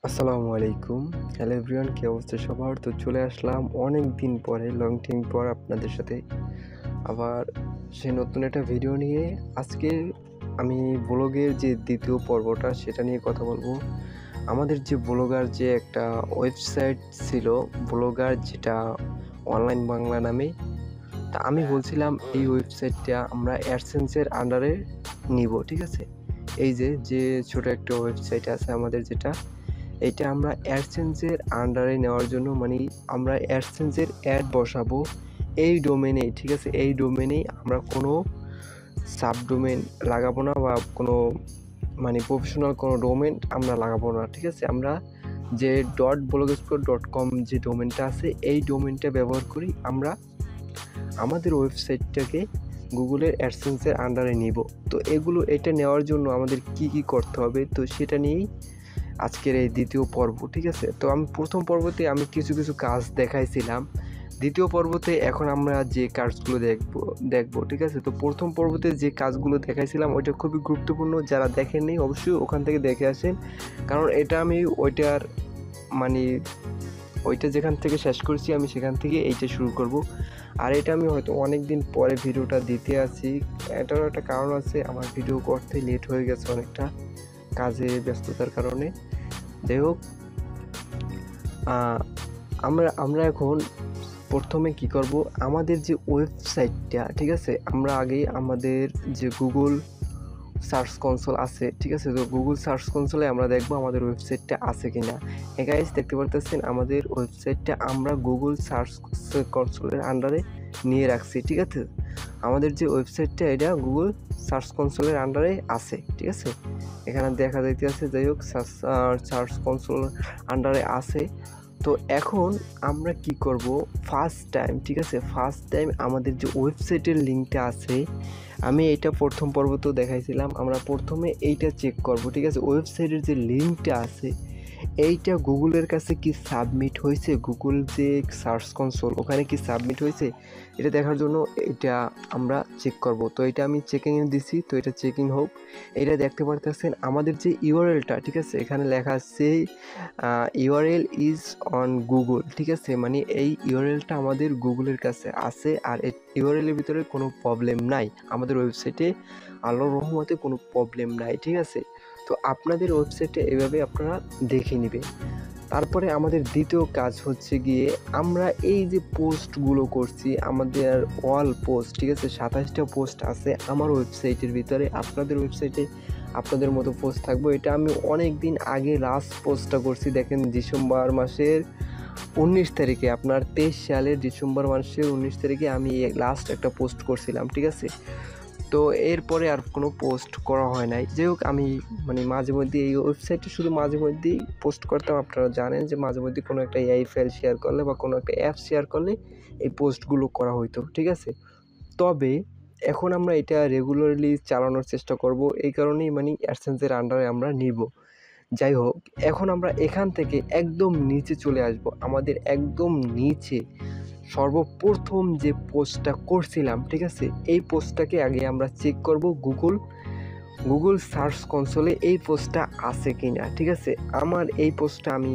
আসসালামু আলাইকুম। Hello everyone, কি অবস্থা সবার? তো চলে আসলাম অনেক দিন পরে, লং টাইম পর আপনাদের সাথে আবার সেই নতুন একটা ভিডিও নিয়ে। আজকে আমি ব্লগের যে দ্বিতীয় পর্বটা সেটা নিয়ে কথা বলবো। আমাদের যে ব্লগার যে একটা ওয়েবসাইট ছিল, ব্লগার যেটা অনলাইন বাংলা নামে, তা আমি বলছিলাম এই ওয়েবসাইটটা আমরা অ্যাডসেন্সের আন্ডারে নিব, ঠিক আছে? এই যে ছোট একটা ওয়েবসাইট আছে আমাদের, যেটা এটা আমরা অ্যাডসেন্সের আন্ডারে নেওয়ার জন্য, মানে আমরা অ্যাডসেন্সের অ্যাড বসাবো এই ডোমেনেই, ঠিক আছে? এই ডোমেনেই আমরা কোনো সাবডোমেন লাগাবো না, বা কোনো মানে প্রফেশনাল কোনো ডোমেন আমরা লাগাবো না, ঠিক আছে? আমরা যে .blogspot.com যে ডোমেনটা আছে, এই ডোমেনটা ব্যবহার করি আমরা আমাদের ওয়েবসাইটটাকে গুগলের অ্যাডসেন্সের আন্ডারে নিব। তো এটা নেওয়ার জন্য আমাদের কি কি করতে হবে, তো সেটা নিয়েই আজকের এই দ্বিতীয় পর্ব, ঠিক আছে? তো আমি প্রথম পর্বতে আমি কিছু কাজ দেখাইছিলাম। দ্বিতীয় পর্বতে এখন আমরা যে কাজগুলো দেখবো, ঠিক আছে? তো প্রথম পর্বতে যে কাজগুলো দেখাইছিলাম ওইটা খুবই গুরুত্বপূর্ণ। যারা দেখেননি অবশ্যই ওখান থেকে দেখে আসেন, কারণ এটা আমি ওইটা যেখান থেকে শেষ করছি আমি সেখান থেকে এইটা শুরু করব। আর এটা আমি হয়তো অনেক দিন পরে ভিডিওটা দিতে আছি। এটারও একটা কারণ আছে, আমার ভিডিও করতে লেট হয়ে গেছে অনেকটা, কাজে ব্যস্ততার কারণে। যাই হোক, আমরা এখন প্রথমে কি করব, আমাদের যে ওয়েবসাইটটা, ঠিক আছে? আমরা আগে আমাদের যে গুগল সার্চ কনসোল আছে, ঠিক আছে? তো গুগল সার্চ কনসোলে আমরা দেখব আমাদের ওয়েবসাইটটা আছে কিনা। গাইস, দেখতে পারতেছেন আমাদের ওয়েবসাইটটা আমরা গুগল সার্চ কনসোলের আন্ডারে নিয়ে রাখছি, ঠিক আছে? আমাদের যে ওয়েবসাইটটা এটা গুগল সার্চ কনসোলের আন্ডারে আছে, ঠিক আছে? এখানে দেখা যাইতে আছে। যাই হোক, সার্চ কনসোল আন্ডারে আছে। তো এখন আমরা কি করব, ফার্স্ট টাইম, ঠিক আছে? ফার্স্ট টাইম আমাদের যে ওয়েবসাইটের লিঙ্কটা আছে, আমি এইটা প্রথম পর্বতেও দেখাইছিলাম, আমরা প্রথমে এইটা চেক করব, ঠিক আছে? ওয়েবসাইটের যে লিঙ্কটা আছে এইটা গুগলের কাছে কি সাবমিট হয়েছে, গুগল যে সার্চ কনসোল ওখানে কি সাবমিট হয়েছে, এটা দেখার জন্য এটা আমরা চেক করব। তো এটা আমি চেকিংয়ে দিছি, তো এটা চেকিং হোক। এটা দেখতে পারতেছেন আমাদের যে ইউআরএলটা, ঠিক আছে? এখানে লেখা আছে ইউআরএল ইজ অন গুগল, ঠিক আছে? মানে এই ইউআরএলটা আমাদের গুগলের কাছে আছে, আর এই ইউআরএলের ভিতরে কোনো প্রবলেম নাই। আমাদের ওয়েবসাইটে আল্লাহর রহমতে কোনো প্রবলেম নাই, ঠিক আছে? তো আপনাদের ওয়েবসাইটে এভাবে আপনারা দেখে নেবেন। তারপরে আমাদের দ্বিতীয় কাজ হচ্ছে গিয়ে, আমরা এই যে পোস্টগুলো করছি, আমাদের অল পোস্ট, ঠিক আছে? 27টা পোস্ট আছে আমার ওয়েবসাইটের ভিতরে। আপনাদের ওয়েবসাইটে আপনাদের মতো পোস্ট থাকবে। এটা আমি অনেক দিন আগে লাস্ট পোস্টটা করছি, দেখেন ডিসেম্বর মাসের 19 তারিখে, আপনার 23 সালের ডিসেম্বর মাসের 19 তারিখে আমি লাস্ট একটা পোস্ট করছিলাম, ঠিক আছে? তো এরপরে আর কোনো পোস্ট করা হয় নাই। যাই হোক, আমি মাঝে মধ্যে এই ওয়েবসাইটে শুধু মাঝে মধ্যেই পোস্ট করতাম। আপনারা জানেন যে মাঝে মধ্যে কোনো একটা এআই ফাইল শেয়ার করলে বা কোনো একটা অ্যাপ শেয়ার করলে এই পোস্টগুলো করা হইতো, ঠিক আছে? তবে এখন আমরা এটা রেগুলারলি চালানোর চেষ্টা করব, এই কারণেই অ্যাডসেন্সের আন্ডারে আমরা নিব। যাই হোক, এখন আমরা এখান থেকে একদম নিচে চলে আসব। আমাদের একদম নিচে সর্বপ্রথম যে পোস্টটা করছিলাম, ঠিক আছে? এই পোস্টটাকে আগে আমরা চেক করব গুগল সার্চ কনসোলে এই পোস্টটা আছে কিনা, ঠিক আছে? আমার এই পোস্টটা আমি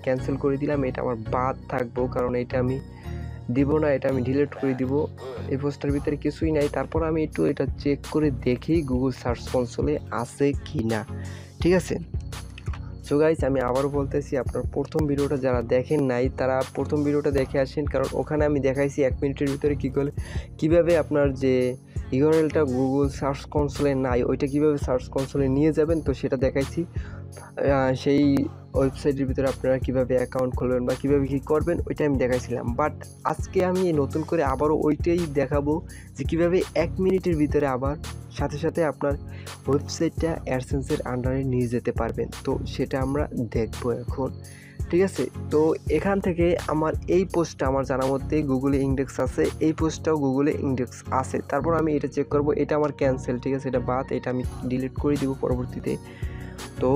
ক্যান্সেল করে দিলাম, এটা আমার বাদ থাকবো, কারণ এটা আমি দিব না, এটা আমি ডিলিট করে দিব। এই পোস্টটার ভিতরে কিছুই নাই। তারপর আমি একটু এটা চেক করে দেখি গুগল সার্চ কনসোলে আছে কিনা, ঠিক আছে? সো গাইস, আমি আবারও বলতেছি, আপনার প্রথম ভিডিওটা যারা দেখেন নাই তারা প্রথম ভিডিওটা দেখে আসেন, কারণ ওখানে আমি দেখাইছি 1 মিনিটের ভিতরে কীভাবে আপনার যে ইউআরএলটা গুগল সার্চ কনসোলে নাই ওইটা কীভাবে সার্চ কনসোলে নিয়ে যাবেন, তো সেটা দেখাইছি। সেই ওয়েবসাইটের ভিতরে আপনারা কীভাবে অ্যাকাউন্ট খুলবেন বা কীভাবে কী করবেন ওইটা আমি দেখাইছিলাম। বাট আজকে আমি নতুন করে আবারও ওইটাই দেখাবো, যে কীভাবে 1 মিনিটের ভিতরে আবার সাথে আপনার ওয়েবসাইটটা অ্যাডসেন্সের আন্ডারে নিয়ে যেতে পারবেন। তো সেটা আমরা দেখবো এখন, ঠিক আছে? তো এখান থেকে আমার এই পোস্টটা আমার জানা মতে গুগলে ইন্ডেক্স আছে, এই পোস্টটাও গুগলে ইন্ডেক্স আছে। তারপর আমি এটা চেক করব, এটা আমার ক্যান্সেল, ঠিক আছে? এটা বাদ, এটা আমি ডিলিট করে দিব পরবর্তীতে। তো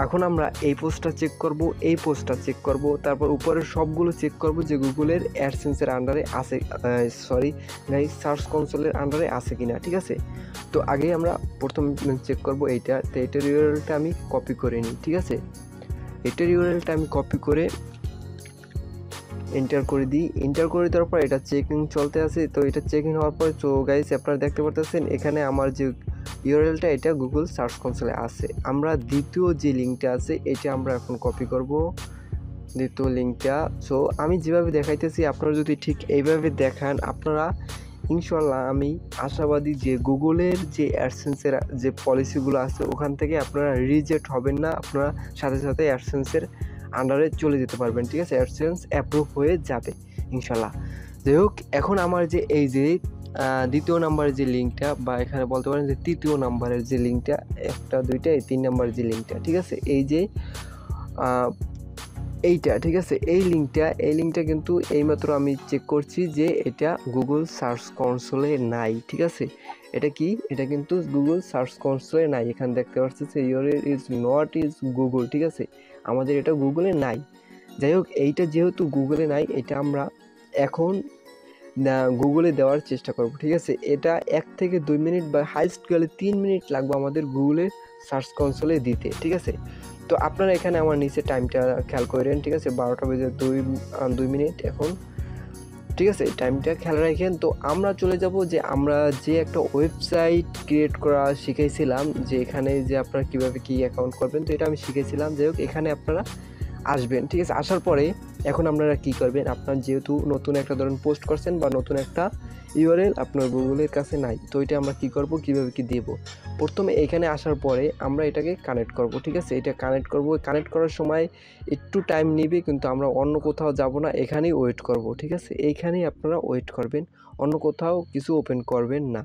এখন আমরা এই পোস্টটা চেক করব, এই পোস্টটা চেক করব, তারপর উপরের সবগুলো চেক করব যে গুগলের অ্যাডসেন্সের আন্ডারে আছে, সার্চ কনসোলের আন্ডারে আছে কিনা, ঠিক আছে? তো আগে আমরা প্রথম চেক করব এইটা। তো এইটার ইউআরএলটা আমি কপি করে নিই, ঠিক আছে? এটার ইউআরএলটা আমি কপি করে এন্টার করে দিই। এন্টার করে দেওয়ার পর এটা চেকিং চলতে আছে। তো এটা চেকিং হওয়ার পর তো গাইস আপনারা দেখতে পারতেছেন এখানে আমার যে ইউআরএলটা এটা গুগল সার্চ কনসোলে আছে। আমরা দ্বিতীয় যে লিঙ্কটা আছে এটা আমরা এখন কপি করব, দ্বিতীয় লিঙ্কটা। সো আমি যেভাবে দেখাইতেছি আপনারা যদি ঠিক এইভাবে দেখান আপনারা ইনশাল্লাহ আমি আশাবাদী যে গুগলের যে অ্যাডসেন্সের যে পলিসিগুলো আছে ওখান থেকে আপনারা রিজেক্ট হবেন না, আপনারা সাথে সাথে অ্যাডসেন্সের আন্ডারে চলে যেতে পারবেন, ঠিক আছে, অ্যাডসেন্স অ্যাপ্রুভ হয়ে যাবে ইনশাল্লাহ। যাই হোক, এখন আমার যে এই যে দ্বিতীয় নাম্বারের যে লিঙ্কটা বা এখানে বলতে পারেন যে তৃতীয় নাম্বারের যে লিঙ্কটা, একটা দুইটা এই 3 নাম্বারের যে লিঙ্কটা, ঠিক আছে, এই যে এইটা, ঠিক আছে, এই লিঙ্কটা কিন্তু এইমাত্র আমি চেক করছি যে এটা গুগল সার্চ কনসোলে নাই, ঠিক আছে। এটা কি, এটা কিন্তু গুগল সার্চ কনসোলে নাই। এখানে দেখতে পাচ্ছি যে URL is not is Google, ঠিক আছে, আমাদের এটা গুগলে নাই। যাই হোক, এইটা যেহেতু গুগলে নাই এটা আমরা এখন গুগলে দেওয়ার চেষ্টা করব, ঠিক আছে। এটা 1 থেকে 2 মিনিট বা হাইস্ট গেলে 3 মিনিট লাগবে আমাদের গুগলের সার্চ কনসোলে দিতে, ঠিক আছে। তো আপনারা এখানে আমার নিচে টাইমটা খেয়াল করেন, ঠিক আছে, 12টা বেজে 2 মিনিট এখন, ঠিক আছে, টাইমটা খেয়াল রাখেন। তো আমরা চলে যাব যে আমরা যে একটা ওয়েবসাইট ক্রিয়েট করা শিখেছিলাম, যে এখানে যে আপনারা কীভাবে কী অ্যাকাউন্ট করবেন, তো এটা আমি শিখেছিলাম। যাই হোক, এখানে আপনারা আসবেন, ঠিক আছে। আসার পরে এখন আপনারা কি করবেন, আপনার যেহেতু নতুন একটা ধরুন পোস্ট করছেন বা নতুন একটা ইউআরএল আপনার গুগলের কাছে নাই, তো এটা আমরা কি করব, কিভাবে কি দেব। প্রথমে এখানে আসার পরে আমরা এটাকে কানেক্ট করব, ঠিক আছে, এটা কানেক্ট করব। কানেক্ট করার সময় একটু টাইম নেবে, কিন্তু আমরা অন্য কোথাও যাব না, এখানেই ওয়েট করব, ঠিক আছে, এইখানেই আপনারা ওয়েট করবেন, অন্য কোথাও কিছু ওপেন করবেন না।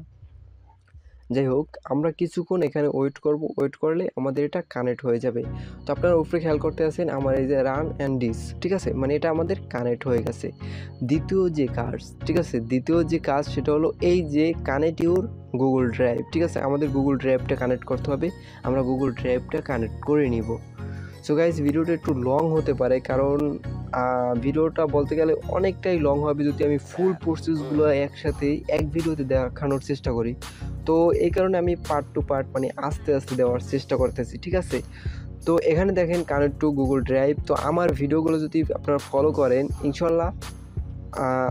যাই হোক, আমরা কিছুক্ষণ এখানে ওয়েট করব, ওয়েট করলে আমাদের এটা কানেক্ট হয়ে যাবে। তো আপনারা উপরে খেয়াল করতে আছেন আমার এই যে রান অ্যান্ড ডিস, ঠিক আছে, মানে এটা আমাদের কানেক্ট হয়ে গেছে। দ্বিতীয় যে কাজ, ঠিক আছে, দ্বিতীয় যে কাজ সেটা হলো এই যে কানেক্ট ইউর গুগল ড্রাইভ, ঠিক আছে, আমাদের গুগল ড্রাইভটা কানেক্ট করতে হবে। আমরা গুগল ড্রাইভটা কানেক্ট করে নিব। সো গাইজ, ভিডিওটা একটু লং হতে পারে, কারণ ভিডিওটা বলতে গেলে অনেকটাই লং হবে যদি আমি ফুল প্রসেসগুলো একসাথে এক ভিডিওতে দেখানোর চেষ্টা করি। তো এই কারণে আমি পার্ট টু পার্ট মানে আস্তে আস্তে দেওয়ার চেষ্টা করতেছি, ঠিক আছে। তো এখানে দেখেন কানেক্ট টু গুগল ড্রাইভ। তো আমার ভিডিওগুলো যদি আপনারা ফলো করেন ইনশাল্লাহ,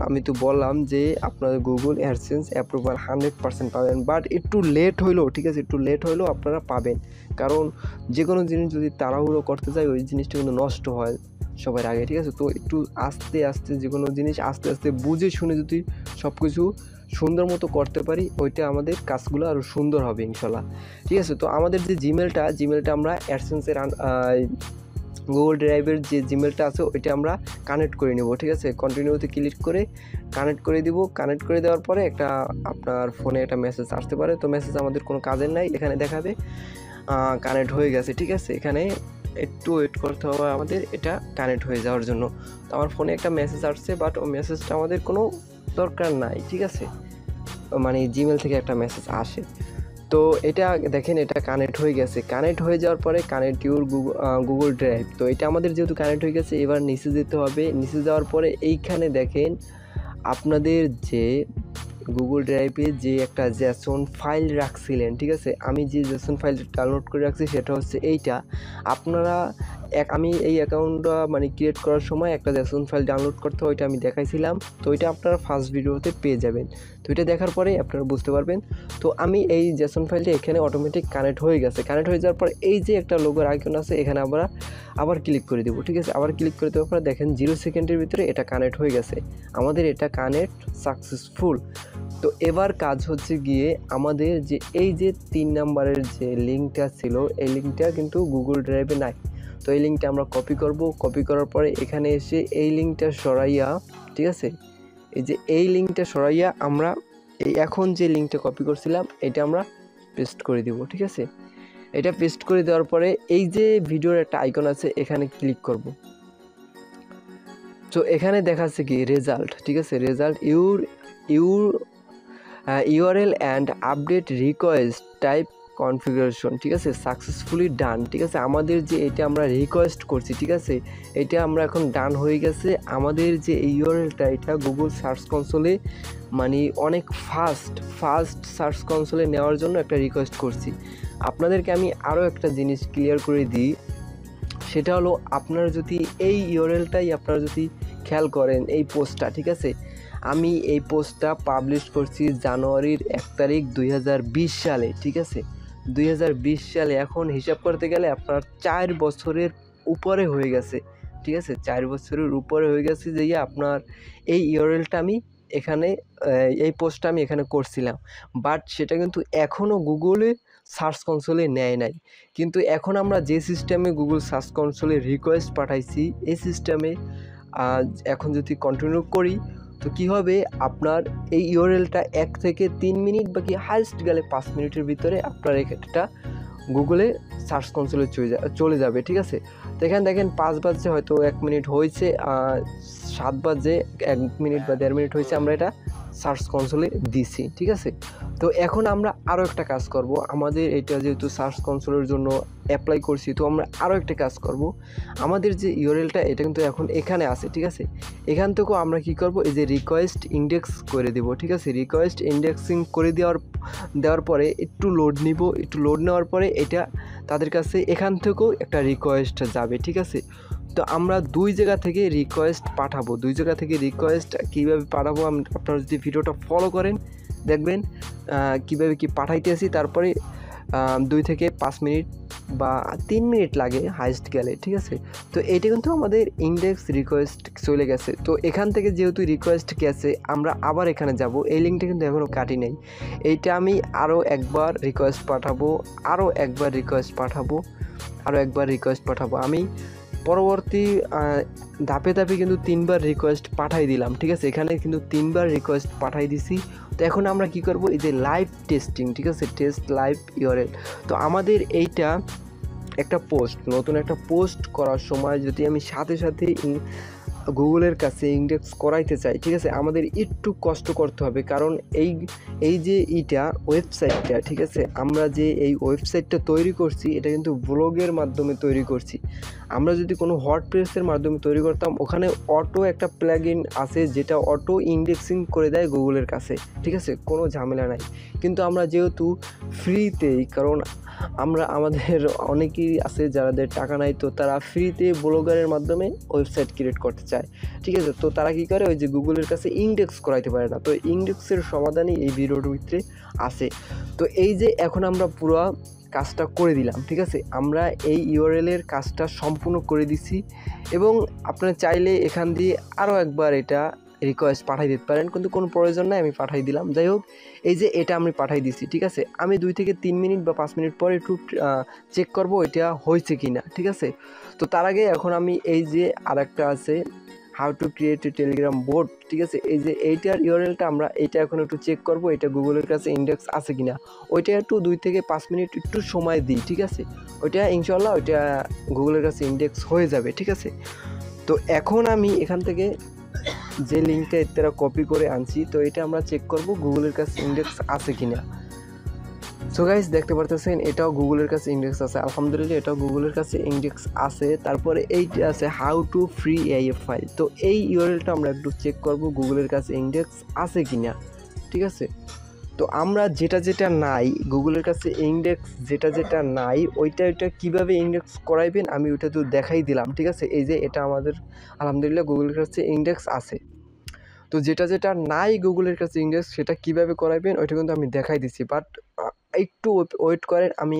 আমি তো বললাম যে আপনাদের গুগল অ্যাডসেন্স অ্যাপ্রুভাল 100% পাবেন, বাট একটু লেট হইলেও, ঠিক আছে, একটু লেট হইলেও আপনারা পাবেন। কারণ যে কোনো জিনিস যদি তাড়াহুড়ো করতে যায় ওই জিনিসটা কিন্তু নষ্ট হয় সবার আগে, ঠিক আছে। তো একটু আস্তে আস্তে যে কোনো জিনিস আস্তে আস্তে বুঝে শুনে যদি সব কিছু সুন্দর মতো করতে পারি, ওইটা আমাদের কাজগুলো আরও সুন্দর হবে ইনশাল্লাহ, ঠিক আছে। তো আমাদের যে জিমেলটা আমরা অ্যাডসেন্সের গুগল ড্রাইভের যে জিমেলটা আছে ওইটা আমরা কানেক্ট করে নেব, ঠিক আছে। কন্টিনিউতে ক্লিক করে কানেক্ট করে দিব। কানেক্ট করে দেওয়ার পরে একটা আপনার ফোনে একটা মেসেজ আসতে পারে, তো মেসেজ আমাদের কোনো কাজের নাই, এখানে দেখাবে কানেক্ট হয়ে গেছে, ঠিক আছে। এখানে একটু ওয়েট করতে হবে আমাদের এটা কানেক্ট হয়ে যাওয়ার জন্য। তো আমার ফোনে একটা মেসেজ আসছে, বাট ও মেসেজটা আমাদের কোনো দরকার নাই, ঠিক আছে, মানে জিমেল থেকে একটা মেসেজ আসে। তো এটা দেখেন এটা কানেক্ট হয়ে গেছে। কানেক্ট হয়ে যাওয়ার পরে কানেক্ট ইউর গুগল ড্রাইভ, তো এটা আমাদের যেহেতু কানেক্ট হয়ে গেছে এবার নিচে যেতে হবে। নিচে যাওয়ার পরে এইখানে দেখেন আপনাদের যে গুগল ড্রাইভে যে একটা জেসন ফাইল রাখছিলেন, ঠিক আছে, আমি যে জেসন ফাইল ডাউনলোড করে রাখছি সেটা হচ্ছে এইটা। আপনারা আমি এই অ্যাকাউন্টটা মানে ক্রিয়েট করার সময় একটা জেসন ফাইল ডাউনলোড করতে হয়, ওইটা আমি দেখাইছিলাম। তো ওইটা আপনারা ফার্স্ট ভিডিওতে পেয়ে যাবেন। তো এটা দেখার পরে আপনারা বুঝতে পারবেন। তো আমি এই জেসন ফাইলটা এখানে অটোমেটিক কানেক্ট হয়ে গেছে। কানেক্ট হয়ে যাওয়ার পর এই যে একটা লোগোর আইকন আছে এখানে আবার ক্লিক করে দেবো, ঠিক আছে। আবার ক্লিক করে দেওয়ার পরে দেখেন 0 সেকেন্ডের ভিতরে এটা কানেক্ট হয়ে গেছে, আমাদের এটা কানেক্ট সাকসেসফুল। তো এবার কাজ হচ্ছে গিয়ে আমাদের যে এই যে 3 নাম্বারের যে লিঙ্কটা ছিল এই লিঙ্কটা কিন্তু গুগল ড্রাইভে নাই। তো এই লিঙ্কটা আমরা কপি করব। কপি করার পরে এখানে এসে এই লিঙ্কটা সরাইয়া, ঠিক আছে, এই যে এই লিঙ্কটা সরাইয়া আমরা এই এখন যে লিঙ্কটা কপি করছিলাম এটা আমরা পেস্ট করে দিব, ঠিক আছে। এটা পেস্ট করে দেওয়ার পরে এই যে ভিডিওর একটা আইকন আছে এখানে ক্লিক করব। তো এখানে দেখাচ্ছে কি রেজাল্ট, ঠিক আছে, result URL and update request type configuration, ঠিক আছে, সাকসেসফুলি ডান, ঠিক আছে। আমাদের যে এটা আমরা রিকোয়েস্ট করছি, ঠিক আছে, এটা আমরা এখন ডান হয়ে গেছে। আমাদের যে ইউআরএলটা এটা গুগল সার্চ কনসোলে মানে অনেক ফাস্ট সার্চ কনসোলে নেওয়ার জন্য একটা রিকোয়েস্ট করছি। আপনাদেরকে আমি আরও একটা জিনিস ক্লিয়ার করে দিই, সেটা হলো আপনারা যদি এই ইউআরএলটাই আপনারা যদি খেয়াল করেন, এই পোস্টটা, ঠিক আছে, আমি এই পোস্টটা পাবলিশ করছি জানুয়ারির 1 তারিখ 2020 সালে, ঠিক আছে, 2020 সালে। এখন হিসাব করতে গেলে আপনার 4 বছরের উপরে হয়ে গেছে, ঠিক আছে, 4 বছরের উপরে হয়ে গেছে যে আপনার এই ইউআরএলটা আমি এখানে এই পোস্টটা আমি এখানে করছিলাম, বাট সেটা কিন্তু এখনও গুগলে সার্চ কনসোলে নেয় নাই। কিন্তু এখন আমরা যে সিস্টেমে গুগল সার্চ কনসোলে রিকোয়েস্ট পাঠাইছি, এই সিস্টেমে এখন যদি কন্টিনিউ করি তো কী হবে, আপনার এই ইউআরএলটা 1 থেকে 3 মিনিট বা কি হাইস্ট গেলে 5 মিনিটের ভিতরে আপনার এটা গুগলে সার্চ কনসোলে চলে যাবে, ঠিক আছে। তো এখানে দেখেন 5 বাজে হয়তো 1 মিনিট হয়েছে, 7 বাজে 1 মিনিট বা 1.5 মিনিট হয়েছে আমরা এটা সার্চ কনসোলে দিছি, ঠিক আছে। তো এখন আমরা আরও একটা কাজ করব, আমাদের এটা যেহেতু সার্চ কনসোলের জন্য অ্যাপ্লাই করছি, তো আমরা আরও একটা কাজ করব। আমাদের যে ইউআরএলটা এটা কিন্তু এখন এখানে আছে, ঠিক আছে, এখান থেকেও আমরা কি করব, এই যে রিকোয়েস্ট ইন্ডেক্স করে দেব, ঠিক আছে। রিকোয়েস্ট ইন্ডেক্সিং করে দেওয়ার পরে একটু লোড নিব, একটু লোড নেওয়ার পরে এটা তাদের কাছে এখান থেকেও একটা রিকোয়েস্ট যাবে, ঠিক আছে। তো আমরা 2 জায়গা থেকে রিকোয়েস্ট পাঠাবো, 2 জায়গা থেকে রিকোয়েস্ট কীভাবে পাঠাবো আপনারা যদি ভিডিওটা ফলো করেন দেখবেন কীভাবে কি পাঠাইতেছি। তারপরে 2 থেকে 5 মিনিট বা 3 মিনিট লাগে হাইস্ট গেলে, ঠিক আছে। তো এইটা কিন্তু আমাদের ইন্ডেক্স রিকোয়েস্ট চলে গেছে। তো এখান থেকে যেহেতু রিকোয়েস্ট গেছে আমরা আবার এখানে যাব, এই লিঙ্কটা কিন্তু এখনও কাটি নেই, এইটা আমি আরও একবার রিকোয়েস্ট পাঠাবো, আরও একবার রিকোয়েস্ট পাঠাবো, আরও একবার রিকোয়েস্ট পাঠাবো। আমি পরবর্তী ধাপে ধাপে কিন্তু 3 বার রিকোয়েস্ট পাঠাই দিলাম, ঠিক আছে, এখানে কিন্তু 3 বার রিকোয়েস্ট পাঠাই দিছি। তো এখন আমরা কি করব, এই যে লাইভ টেস্টিং, ঠিক আছে, টেস্ট লাইভ ইউআরএল। তো আমাদের এইটা একটা পোস্ট, নতুন একটা পোস্ট করার সময় যদি আমি সাথে সাথে গুগলের কাছে ইন্ডেক্স করাইতে চাই, ঠিক আছে, আমাদের একটু কষ্ট করতে হবে, কারণ এই যে ওয়েবসাইটটা, ঠিক আছে, আমরা যে এই ওয়েবসাইটটা তৈরি করছি এটা কিন্তু ব্লগের মাধ্যমে তৈরি করছি। আমরা যদি কোনো ওয়ার্ডপ্রেসের মাধ্যমে তৈরি করতাম, ওখানে অটো একটা প্লাগইন আছে যেটা অটো ইন্ডেক্সিং করে দেয় গুগলের কাছে, ঠিক আছে, কোনো ঝামেলা নাই। কিন্তু আমরা যেহেতু ফ্রিতেই, কারণ আমাদের অনেকেই আছে যাদের টাকা নাই, তো তারা ফ্রিতে ব্লগারের মাধ্যমে ওয়েবসাইট ক্রিয়েট করতে চায়, ঠিক আছে। তো তারা কী করে, ওই যে গুগলের কাছে ইন্ডেক্স করাইতে পারে না। তো ইন্ডেক্সের সমাধানই এই ভিডিওর ভিতরে আছে। তো এই যে এখন আমরা পুরো কাজটা করে দিলাম, ঠিক আছে, আমরা এই ইউআরএলের কাজটা সম্পূর্ণ করে দিছি। এবং আপনারা চাইলে এখান দিয়ে আরও একবার এটা রিকোয়েস্ট পাঠাই দিতে পারেন, কিন্তু কোনো প্রয়োজন নাই, আমি পাঠাই দিলাম। যাই হোক, এই যে এটা আমি পাঠাই দিছি, ঠিক আছে, আমি 2 থেকে 3 মিনিট বা 5 মিনিট পরে একটু চেক করব এটা হয়েছে কি না, ঠিক আছে। তো তার আগে এখন আমি এই যে আরেকটা আছে how to create a Telegram boat, ঠিক আছে, এই যে এইটার ইউআরএলটা আমরা এটা এখন একটু চেক করব এটা গুগলের কাছে ইন্ডেক্স আছে কিনা। ওইটা একটু 2 থেকে 5 মিনিট একটু সময় দিই, ঠিক আছে, ওইটা ইনশাল্লাহ ওইটা গুগলের কাছে ইন্ডেক্স হয়ে যাবে, ঠিক আছে। তো এখন আমি এখান থেকে যে লিঙ্কটা এরা কপি করে আনছি, তো এটা আমরা চেক করব গুগলের কাছে ইন্ডেক্স আছে কিনা। সো গাইস দেখতে পারতেছেন এটাও গুগলের কাছে ইন্ডেক্স আছে, আলহামদুলিল্লাহ এটাও গুগলের কাছে ইন্ডেক্স আছে। তারপরে এইটা আছে how to free AIA file, তো এই ইউআরএলটা আমরা একটু চেক করব গুগলের কাছে ইন্ডেক্স আছে কিনা, ঠিক আছে। তো আমরা যেটা নাই গুগলের কাছে ইন্ডেক্স যেটা নাই ওইটা কীভাবে ইন্ডেক্স করাইবেন আমি ওইটা তো দেখাই দিলাম, ঠিক আছে। এই যে এটা আমাদের আলহামদুলিল্লাহ গুগলের কাছে ইন্ডেক্স আছে। তো যেটা নাই গুগলের কাছে ইন্ডেক্স সেটা কিভাবে করাইবেন ওইটা কিন্তু আমি দেখাই দিচ্ছি, বাট একটু ওয়েট করেন, আমি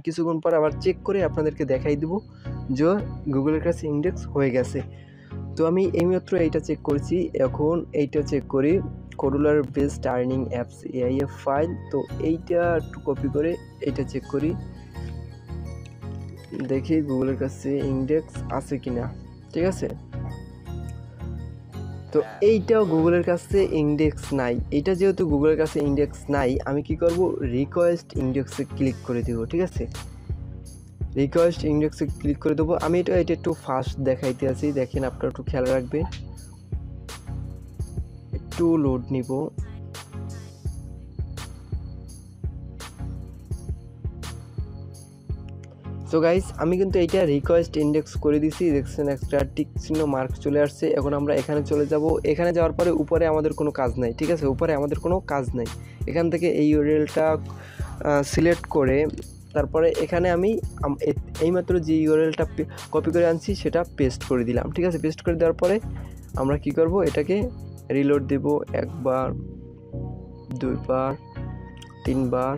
কিছুক্ষণ পর আবার চেক করে আপনাদেরকে দেখাই দেবো যে গুগলের কাছে ইন্ডেক্স হয়ে গেছে। তো আমি এইমাত্র এইটা চেক করছি, এখন এইটা চেক করি কোডুলার বেস্ট আর্নিং অ্যাপস এআইএ ফাইল। তো এইটা একটু কপি করে এইটা চেক করি, দেখি গুগলের কাছে ইন্ডেক্স আছে কিনা, ঠিক আছে। তো এইটাও গুগলের কাছে ইন্ডেক্স নাই, এইটা যেহেতু গুগলের কাছে ইন্ডেক্স নাই আমি কি করব, রিকোয়েস্ট ইন্ডেক্সে ক্লিক করে দেবো, ঠিক আছে, রিকোয়েস্ট ইন্ডেক্সে ক্লিক করে দেবো। আমি এটা একটু ফাস্ট দেখাইতে আছি, দেখেন আপনারা একটু খেয়াল রাখবেন, একটু লোড নিব। সো গাইস আমি কিন্তু এইটা রিকোয়েস্ট ইন্ডেক্স করে দিছি, দেখছেন একটা টিক চিহ্ন মার্ক চলে আসছে। এখন আমরা এখানে চলে যাব, এখানে যাওয়ার পরে উপরে আমাদের কোনো কাজ নাই, ঠিক আছে, উপরে আমাদের কোনো কাজ নাই। এখান থেকে এই ইউআরএলটা সিলেক্ট করে তারপরে এখানে আমি এইমাত্র যে ইউআরএলটা কপি করে আনছি সেটা পেস্ট করে দিলাম। ঠিক আছে, পেস্ট করে দেওয়ার পরে আমরা কি করব, এটাকে রিলোড দেব 1 বার 2 বার 3 বার